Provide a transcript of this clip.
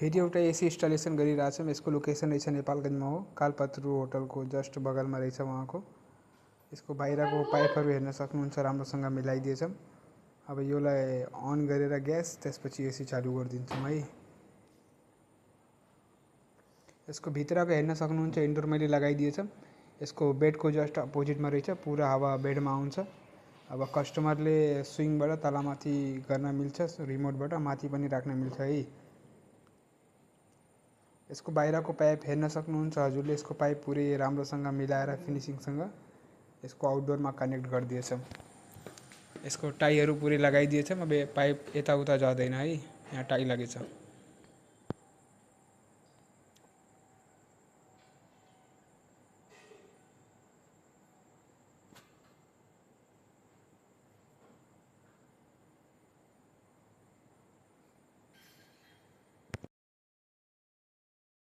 फेरि एउटा AC installation गरिरहेको छौँ। यसको लोकेसन रहेछ नेपालगञ्जमा हो, कालपात्रु होटलको जस्ट बगलमा रहेछ उहाँको। यसको बाहिरको पाइपहरू हेर्न सक्नुहुन्छ, राम्रोसँग मिलाइदिएछौँ। अब यसलाई अन गरेर ग्यास त्यसपछि एसी चालु गरिदिन्छौँ है। यसको भित्रको हेर्न सक्नुहुन्छ, इन्डोर मैले लगाइदिएछौँ। यसको बेडको जस्ट अपोजिटमा रहेछ, पुरा हावा बेडमा आउँछ। अब कस्टमरले स्विङबाट तलमाथि गर्न मिल्छ, रिमोटबाट माथि पनि राख्न मिल्छ है। यसको बाहिरको पाइप हेर्न सक्नुहुन्छ हजुरले। यसको पाइप पुरै राम्रोसँग मिलाएर फिनिसिङसँग यसको आउटडोरमा कनेक्ट गरिदिएछौँ। यसको टाईहरू पुरै लगाइदिएछौँ। अब पाइप यताउता जाँदैन है, यहाँ टाई लगेछ।